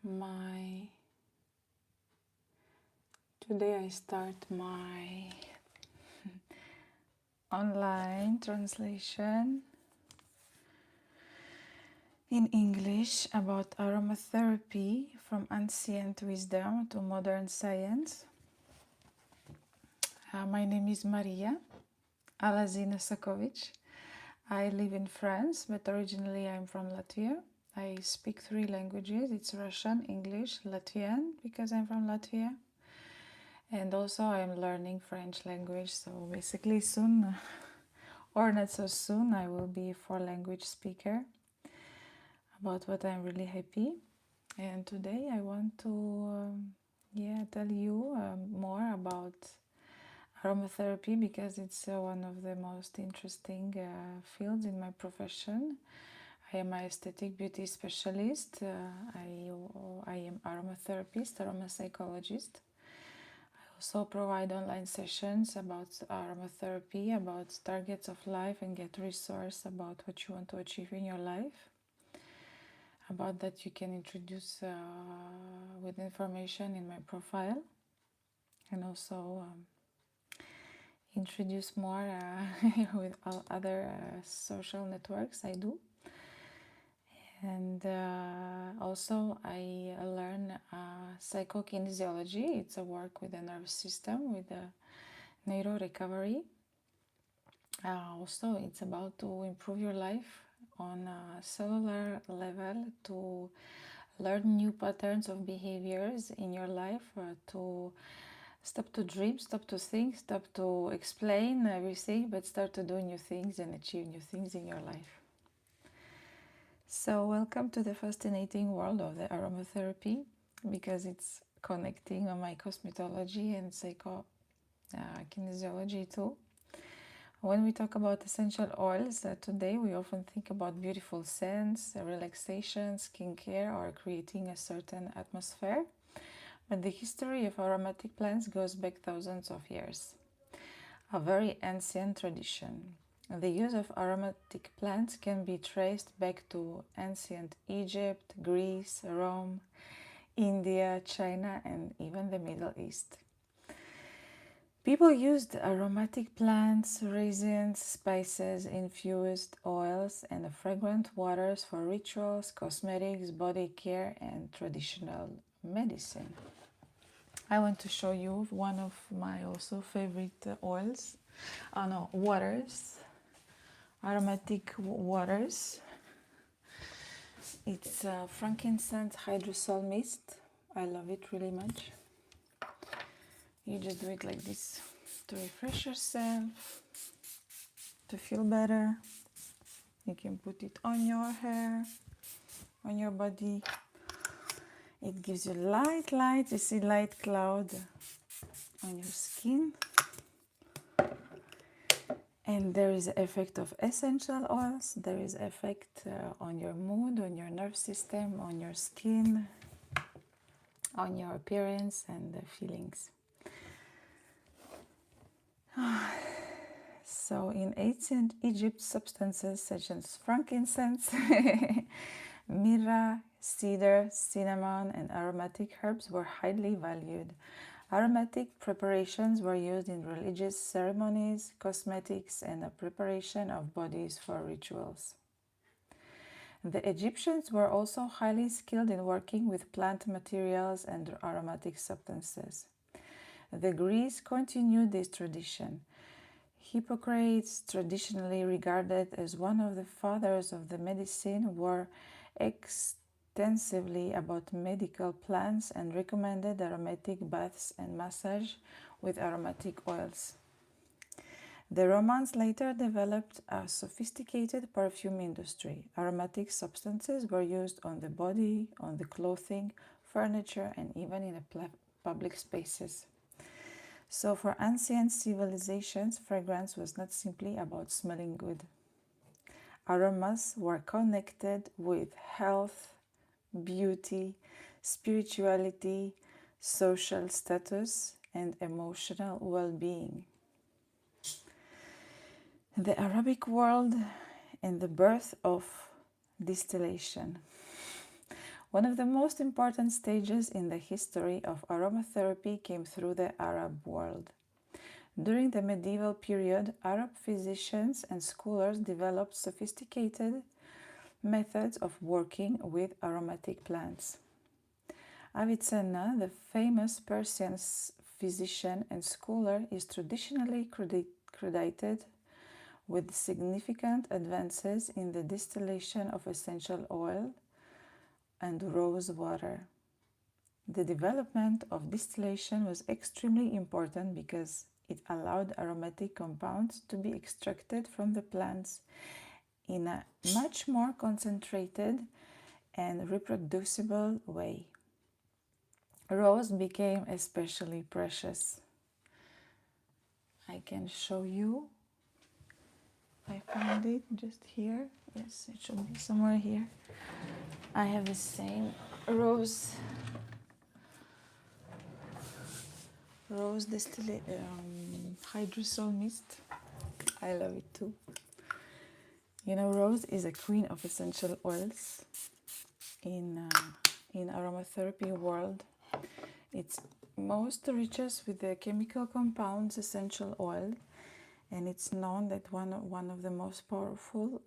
my today I start my online translation in English about aromatherapy from ancient wisdom to modern science. My name is Maria Alazina Sakovic. I live in France, but originally I'm from Latvia. I speak 3 languages. It's Russian, English, Latvian, because I'm from Latvia. And also I'm learning French language, so basically soon, or not so soon, I will be a 4-language speaker, about what I'm really happy. And today I want to tell you more about aromatherapy, because it's one of the most interesting fields in my profession. I am an aesthetic beauty specialist. I am aromatherapist, aromapsychologist. I also provide online sessions about aromatherapy, about targets of life, and get resource about what you want to achieve in your life. About that you can introduce with information in my profile, and also introduce more with all other social networks I do. And also I learn psychokinesiology. It's a work with the nervous system, with the neuro recovery. Also it's about to improve your life on a cellular level, to learn new patterns of behaviors in your life, to stop to dream, stop to think, stop to explain everything, but start to do new things and achieve new things in your life. So welcome to the fascinating world of the aromatherapy, because it's connecting on my cosmetology and kinesiology too. When we talk about essential oils, today we often think about beautiful scents, relaxation, skincare, or creating a certain atmosphere. But the history of aromatic plants goes back thousands of years. A very ancient tradition. The use of aromatic plants can be traced back to ancient Egypt, Greece, Rome, India, China, and even the Middle East. People used aromatic plants, resins, spices, infused oils, and fragrant waters for rituals, cosmetics, body care, and traditional medicine. I want to show you one of my also favorite oils, waters, aromatic waters. It's Frankincense hydrosol mist. I love it really much. You just do it like this to refresh yourself, to feel better. You can put it on your hair, on your body. It gives you light, you see light cloud on your skin. And there is the effect of essential oils. There is effect on your mood, on your nerve system, on your skin, on your appearance and the feelings. So in ancient Egypt, substances such as frankincense, myrrh, cedar, cinnamon, and aromatic herbs were highly valued. Aromatic preparations were used in religious ceremonies, cosmetics, and the preparation of bodies for rituals. The Egyptians were also highly skilled in working with plant materials and aromatic substances. The Greeks continued this tradition. Hippocrates, traditionally regarded as one of the fathers of the medicine, were extensively about medical plants and recommended aromatic baths and massage with aromatic oils. The Romans later developed a sophisticated perfume industry. Aromatic substances were used on the body, on the clothing, furniture, and even in the public spaces. So for ancient civilizations, fragrance was not simply about smelling good. Aromas were connected with health, beauty, spirituality, social status, and emotional well-being. The Arabic world and the birth of distillation. One of the most important stages in the history of aromatherapy came through the Arab world. During the medieval period, Arab physicians and scholars developed sophisticated methods of working with aromatic plants. Avicenna, the famous Persian physician and scholar, is traditionally credited with significant advances in the distillation of essential oil and rose water. The development of distillation was extremely important because it allowed aromatic compounds to be extracted from the plants in a much more concentrated and reproducible way. Rose became especially precious. I can show you. I found it just here. Yes, it should be somewhere here. I have the same rose hydrosol mist. I love it too. You know, rose is a queen of essential oils in aromatherapy world. It's most richest with the chemical compounds essential oil, and it's known that one of the most powerful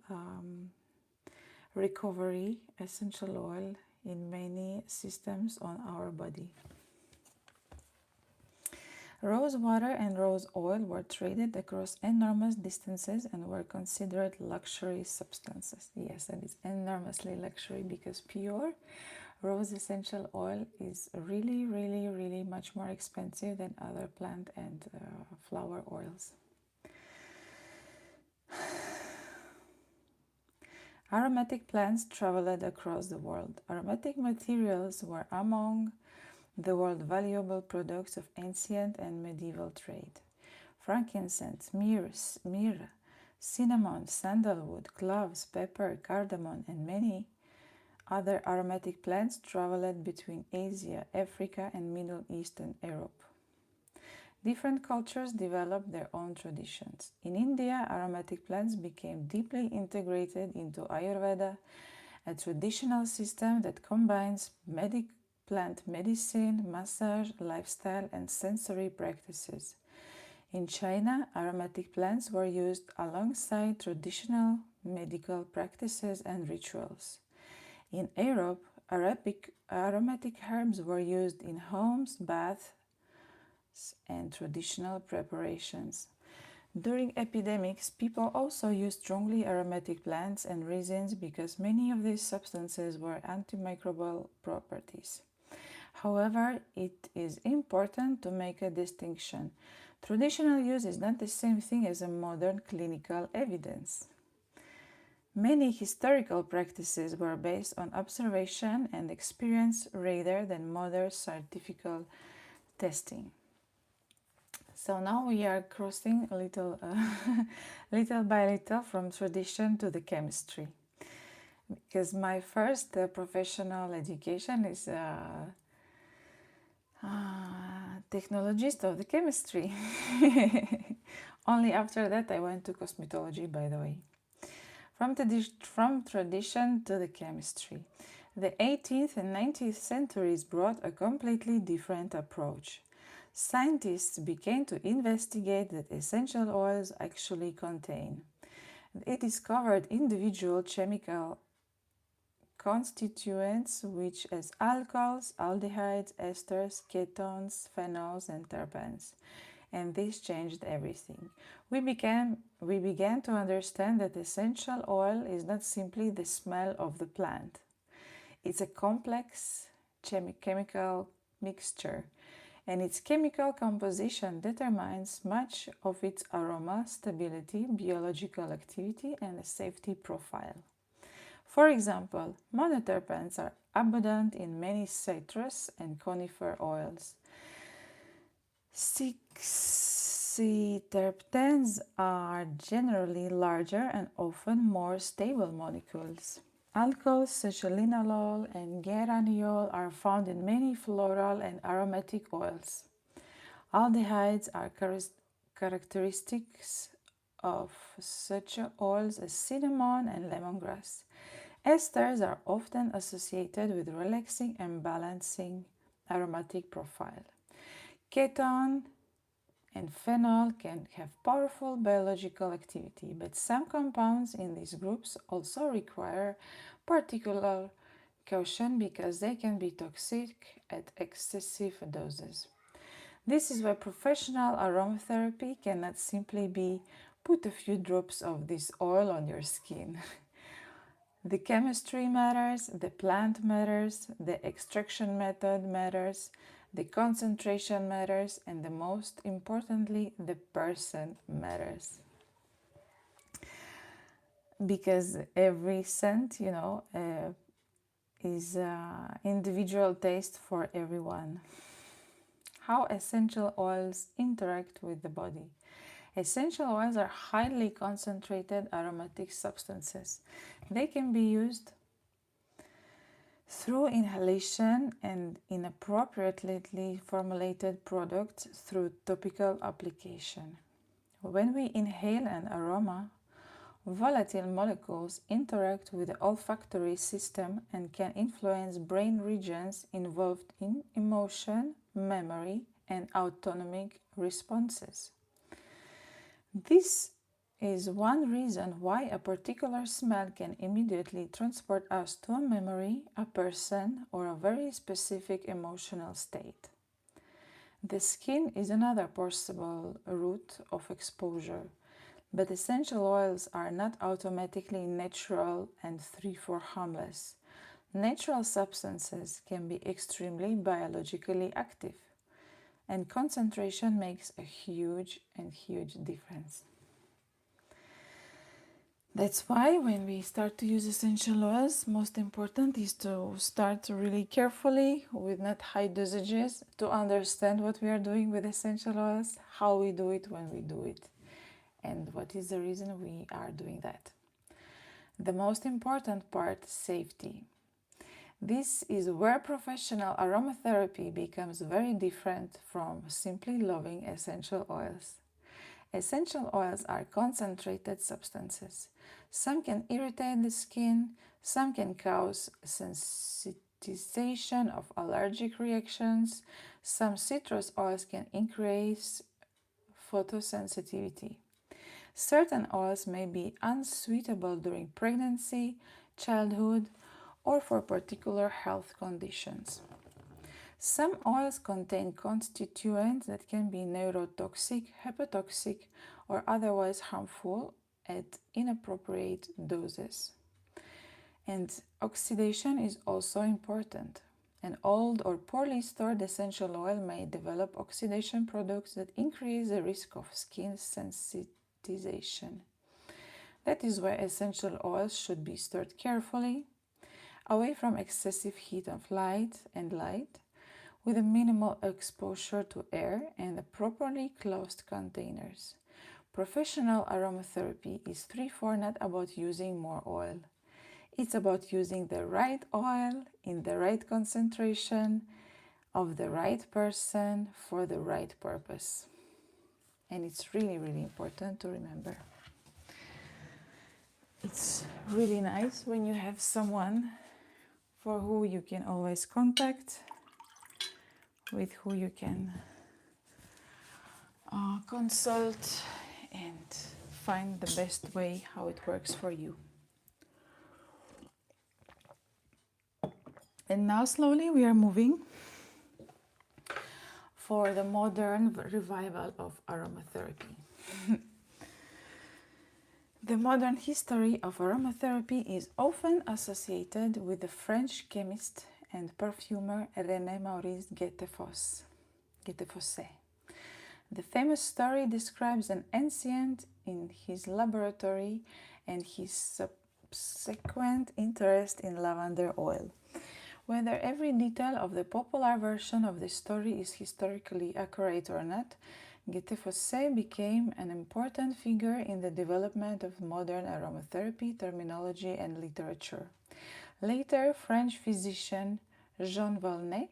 recovery essential oil in many systems on our body. Rose water and rose oil were traded across enormous distances and were considered luxury substances. Yes, and it's enormously luxury because pure rose essential oil is really, really, really much more expensive than other plant and flower oils. Aromatic plants traveled across the world. Aromatic materials were among the world's valuable products of ancient and medieval trade. Frankincense, myrrh, cinnamon, sandalwood, cloves, pepper, cardamom, and many other aromatic plants traveled between Asia, Africa, and Middle East and Europe. Different cultures developed their own traditions. In India, aromatic plants became deeply integrated into Ayurveda, a traditional system that combines plant medicine, massage, lifestyle, and sensory practices. In China, aromatic plants were used alongside traditional medical practices and rituals. In Europe, aromatic herbs were used in homes, baths, and traditional preparations. During epidemics, people also used strongly aromatic plants and resins because many of these substances were antimicrobial properties. However, it is important to make a distinction. Traditional use is not the same thing as a modern clinical evidence. Many historical practices were based on observation and experience rather than modern scientific testing. So now we are crossing a little, little by little from tradition to the chemistry. Because my first professional education is technologist of the chemistry. Only after that I went to cosmetology, by the way. From tradition to the chemistry. The 18th and 19th centuries brought a completely different approach. Scientists began to investigate what essential oils actually contain. They discovered individual chemical constituents such as alcohols, aldehydes, esters, ketones, phenols, and terpenes. And this changed everything. We began to understand that essential oil is not simply the smell of the plant. It's a complex chemical mixture, and its chemical composition determines much of its aroma, stability, biological activity, and a safety profile. For example, monoterpenes are abundant in many citrus and conifer oils. 6-terpenes are generally larger and often more stable molecules. Alcohols such as linalool and geraniol are found in many floral and aromatic oils. Aldehydes are characteristics of such oils as cinnamon and lemongrass. Esters are often associated with relaxing and balancing aromatic profile. Ketone and phenol can have powerful biological activity, but some compounds in these groups also require particular caution because they can be toxic at excessive doses. This is why professional aromatherapy cannot simply be put a few drops of this oil on your skin. The chemistry matters, the plant matters, the extraction method matters, the concentration matters, and the most importantly, the person matters. Because every scent, is individual taste for everyone. How essential oils interact with the body. Essential oils are highly concentrated aromatic substances. They can be used through inhalation and in appropriately formulated products through topical application. When we inhale an aroma, volatile molecules interact with the olfactory system and can influence brain regions involved in emotion, memory, and autonomic responses. This is one reason why a particular smell can immediately transport us to a memory, a person, or a very specific emotional state. The skin is another possible route of exposure, but essential oils are not automatically natural and free for harmless. Natural substances can be extremely biologically active, and concentration makes a huge difference. That's why when we start to use essential oils, most important is to start really carefully with not high dosages to understand what we are doing with essential oils, how we do it when we do it, and what is the reason we are doing that. The most important part, safety. This is where professional aromatherapy becomes very different from simply loving essential oils. Essential oils are concentrated substances. Some can irritate the skin, some can cause sensitization of allergic reactions, some citrus oils can increase photosensitivity. Certain oils may be unsuitable during pregnancy, childhood, or for particular health conditions. Some oils contain constituents that can be neurotoxic, hepatotoxic, or otherwise harmful at inappropriate doses. And oxidation is also important. An old or poorly stored essential oil may develop oxidation products that increase the risk of skin sensitization. That is why essential oils should be stored carefully, away from excessive heat of light, with a minimal exposure to air and the properly closed containers. Professional aromatherapy is not about using more oil. It's about using the right oil in the right concentration of the right person for the right purpose. And it's really important to remember. It's really nice when you have someone for who you can always contact, with who you can consult and find the best way how it works for you. And now slowly we are moving for the modern revival of aromatherapy. The modern history of aromatherapy is often associated with the French chemist and perfumer René Maurice Guettefosse. The famous story describes an ancient in his laboratory and his subsequent interest in lavender oil. Whether every detail of the popular version of the story is historically accurate or not, Guettefosse became an important figure in the development of modern aromatherapy terminology and literature. Later, French physician Jean Volney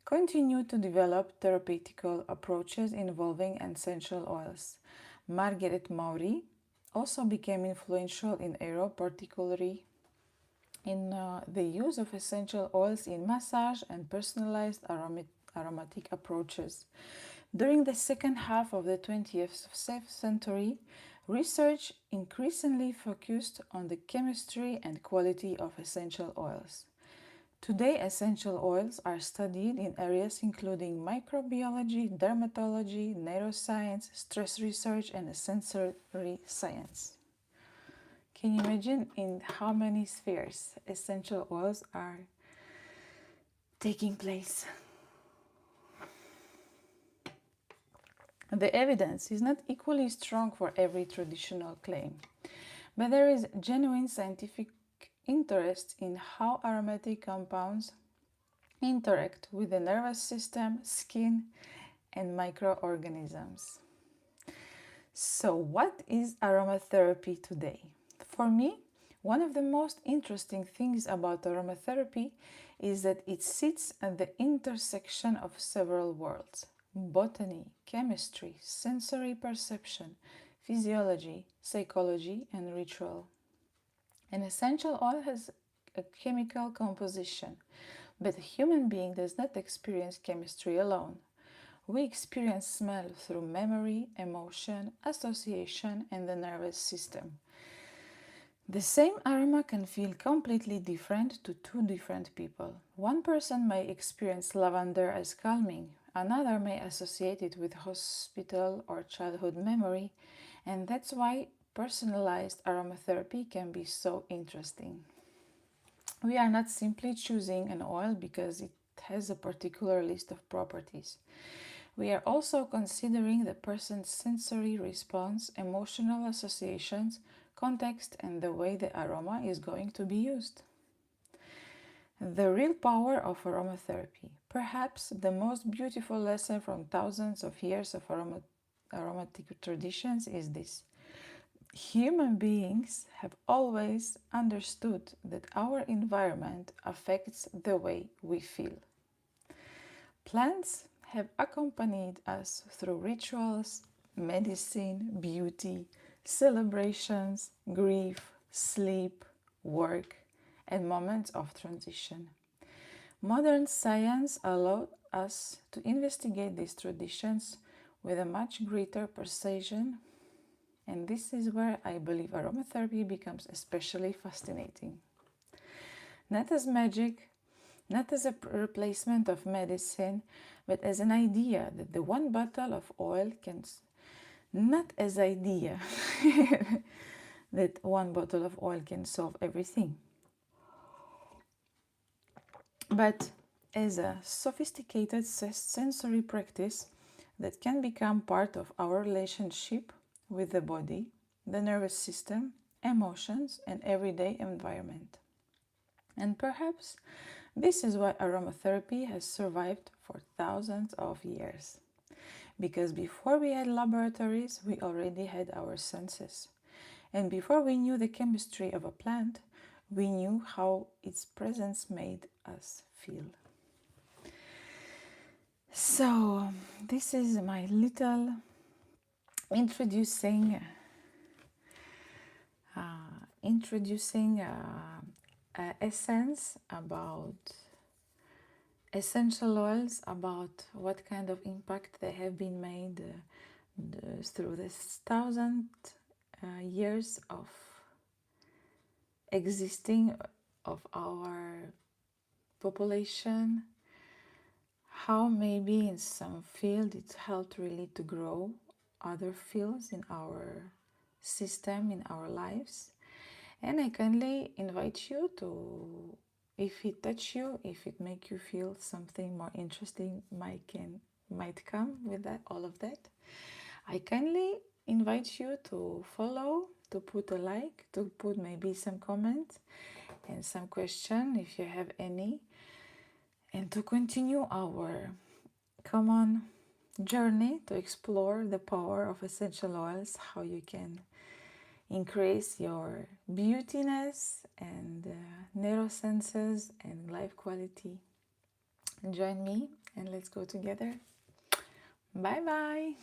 continued to develop therapeutical approaches involving essential oils. Marguerite Maury also became influential in Europe, particularly in the use of essential oils in massage and personalized aromatic approaches. During the second half of the 20th century, research increasingly focused on the chemistry and quality of essential oils. Today, essential oils are studied in areas including microbiology, dermatology, neuroscience, stress research, and sensory science. Can you imagine in how many spheres essential oils are taking place? The evidence is not equally strong for every traditional claim, but there is genuine scientific interest in how aromatic compounds interact with the nervous system, skin, and microorganisms. So, what is aromatherapy today? For me, one of the most interesting things about aromatherapy is that it sits at the intersection of several worlds: botany, chemistry, sensory perception, physiology, psychology, and ritual. An essential oil has a chemical composition, but a human being does not experience chemistry alone. We experience smell through memory, emotion, association, and the nervous system. The same aroma can feel completely different to two different people. One person may experience lavender as calming, another may associate it with hospital or childhood memory, and that's why personalized aromatherapy can be so interesting. We are not simply choosing an oil because it has a particular list of properties. We are also considering the person's sensory response, emotional associations, context, and the way the aroma is going to be used. The real power of aromatherapy. Perhaps the most beautiful lesson from thousands of years of aromatic traditions is this: human beings have always understood that our environment affects the way we feel. Plants have accompanied us through rituals, medicine, beauty, celebrations, grief, sleep, work, and moments of transition. Modern science allowed us to investigate these traditions with a much greater precision, and this is where I believe aromatherapy becomes especially fascinating. Not as magic, not as a replacement of medicine, but as an idea that the one bottle of oil can, not as idea that one bottle of oil can solve everything, but as a sophisticated sensory practice that can become part of our relationship with the body, the nervous system, emotions, and everyday environment. And perhaps this is why aromatherapy has survived for thousands of years. Because before we had laboratories, we already had our senses. And before we knew the chemistry of a plant, we knew how its presence made us feel. So, this is my little introducing essence about essential oils, about what kind of impact they have been made through this thousand years of existing of our population, how maybe in some field it helped really to grow other fields in our system, in our lives. And I kindly invite you to, if it touch you, if it make you feel something more interesting might come with that, all of that, I kindly invite you to follow, to put a like, to put maybe some comment and some question if you have any, and to continue our common journey to explore the power of essential oils, how you can increase your beautiness and neurosenses and life quality. Join me and let's go together. Bye bye.